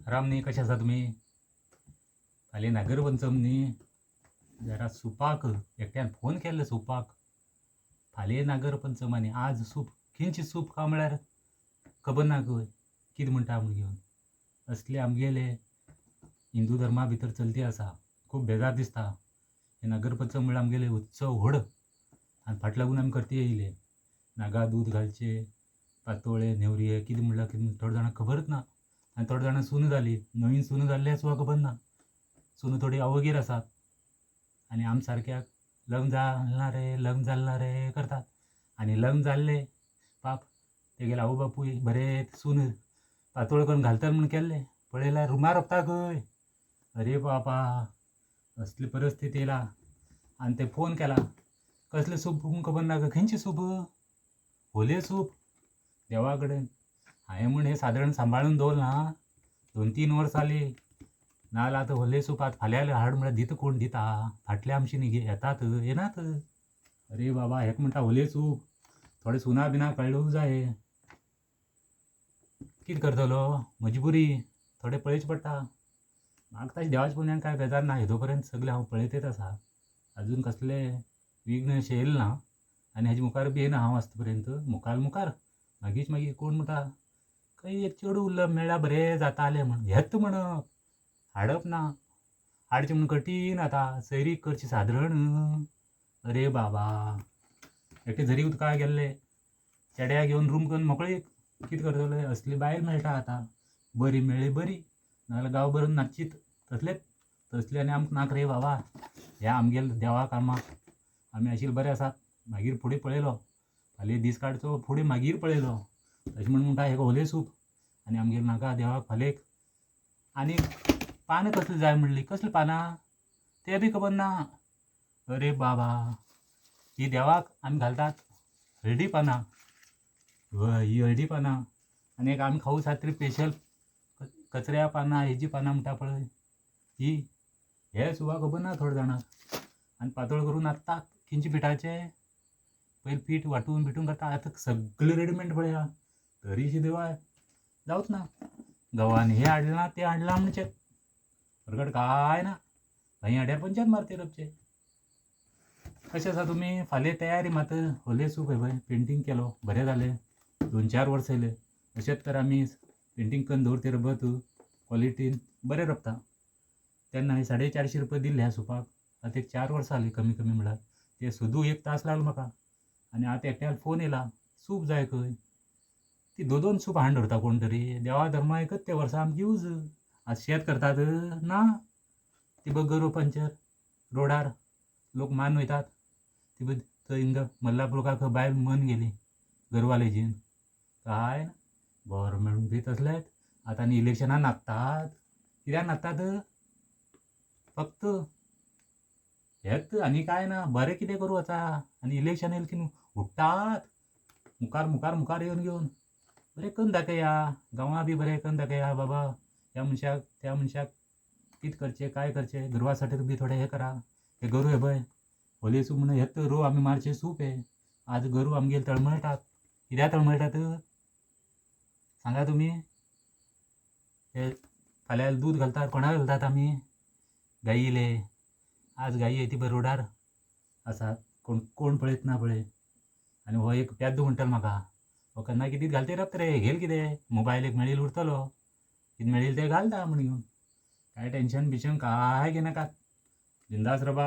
राम न्ही, कशें आसा तुमी? फाल्यां नागरपंचम न्ही, जरा सुपाक एकट्यान फोन केल्लो सुपाक. फाल्यां नागरपंचम आनी आज सूप. खंयचें सूप खावं म्हळ्यार खबर ना खंय कितें म्हणटा म्हूण घेवन. असले आमगेले हिंदू धर्मा भितर चलती आसा. खूब बेजार दिसता. हे नागरपंचम म्हळ्यार आमगेले उत्सव व्हड आनी फाटल्या लागून आमी करती येयले. नागा दूद घालचे, पातोळे नेवऱ्ये कितें म्हणल्यार कितें थोड्या जाणांक खबरच ना. आनी थोड्या जाणां सुनो जाली, नवीन सुनो जाल्ल्या सुद्दां खबर ना. सुनो थोडी अवगीर आसात आनी आम सारक्याक लग्न जालना रे, लग्न जालना रे करतात. आनी लग्न जाल्ले पाप तेगेले आवय बापूय बरे सून पातोळ करून घालतात म्हूण केल्ले, पळयल्यार रुमार रोपता खंय. अरे बाबा, असली परिस्थिती येयला. आनी ते फोन केला, कसलें सूप खबर ना. खंयचें सूप? होले सूप. देवा कडेन हांवें म्हूण हें सादारण सांबाळून दवरलां 2-3 वर्सां जालीं. नाजाल्यार आतां व्हडलें सूप आतां फाल्यां हाड म्हळ्यार दिता कोण दिता? फाटल्या आमची न्ही येतात येनात. अरे बाबा, हेका म्हणटा व्हलें सूप. थोडें सुना बिना कळूंक जाय. कितें करतलो? मजबुरी, थोडें पळयचें पडटा. म्हाका तशें देवाच्या पुण्यान कांय बेजार ना. येदो पर्यंत सगळें हांव पळयतच आसा. आजून कसले विघ्न अशें येयलें ना आनी हेजे मुखार बी येना हांव आसता पर्यंत. मुखार मागीर कोण म्हणटा खंय एक चेडूं उरलें मेळ्ळ्यार बरें जातालें म्हण. हेत म्हणप, हाडप ना. हाडचें म्हूण कठीण आतां. सैरीक करची सादारण. अरे बाबा, एकटे झरी उदका गेल्ले, चेड्या घेवन रूम करून मोकळीक. कितें करतले? असली बायल मेळटा आतां. बरी मेळ्ळी बरी, नाजाल्यार गांवभर नाच्चीत. तसले आनी आमकां नाक रे बाबा. हे आमगेले देवा कामाक आमी आशिल्ले बरे आसात. मागीर फुडें पळयलो, फाल्यां दीस काडचो फुडें मागीर पळयलो. तशें म्हूण म्हणटा हेका व्हलें सूप आनी आमगेले नाका देवाक फाल्यां. आनी पानां कसलीं जाय म्हणलीं. कसलीं पानां तें बी खबर ना. अरे बाबा, ही देवाक आमी घालतात हळडी पानां. हय, ही हळडी पानां. आनी एक आमी खावू सात्री स्पेशल कचऱ्या पानां, हेजी पानां म्हणटा पळय ही. हे सुद्दां खबर ना थोड्या जाणांक. आनी पातळ करून हाडटात. खंयच्या पिठाचे? पयलीं पीठ वांटून बिटून करता. आतां सगळें रेडीमेड पळया. तरीशी देवाय जावच ना. गव्हान हे हाडलां तें हाडलां म्हणचे प्रगट काय ना. खंय हाड्यार पंचायत मारते रपचे. कशें आसा तुमी? फाल्यां तयारी मात. व्हलें सूप हे पळय पेंटींग केलो, बरें जालें. 2-4 वर्सां येयले. अशेंच तर आमी पेंटींग करून दवरते रबत क्वॉलिटीन बरें रबता. तेन्ना हांवें 450 रुपया दिल्ले ह्या सुपाक. आतां एक 4 वर्सां जालीं कमी म्हळ्यार. ते सुदू 1 तास लागलो म्हाका. आनी आतां एकट्यान फोन येयला, सूप जाय खंय. ती 2-2 सूप हाडून दवरता कोण तरी. देवा धर्मा एकच ते वर्सा आमची यूज. आज शेत करतात ना. ती बघ गोरवां पंचर रोडार लोक मान वयतात. ती बघ थंय हिंगा मल्लापुरकार खंय बायल मन गेली गोरवां लेजीन. काय ना गव्हर्मेंट बी तसलेच. आतां आनी इलेक्शनाक नाचतात. कित्याक नाचतात? फक्त हेच आनी काय ना. बरें कितें करूं आतां. आनी इलेक्शन येयलें की उठ्ठात मुखार येवन घेवन बरें करून दाखया. गांवां बी बरें करून दाखया बाबा. ह्या मनशाक त्या मनशाक कितें करचें काय करचें. गोरवां साठी बी थोडें हें करा. हे गोरवां हे पळय व्हलें सूप म्हणून हेच रोव आमी मारचे सूप हे. आज गोरवां आमगेले तळमळटात. कित्याक तळमळटात सांगा तुमी? हे फाल्यां दूद घालतात कोणाक घालतात आमी? गायीले. आज गायी ती पळय रोडार आसात. कोण पळयत ना पळय. आनी हो एक पेद्दो म्हणटलो म्हाका, हो केन्ना कितें घालते रबता रे. घेल कितें मोबायल एक मेळिल्लो उरतलो. कितें मेळिल्लें तें घालता म्हूण घेवन. कांय टेंशन बिशन काय घेनाकात. बिंदास राबात.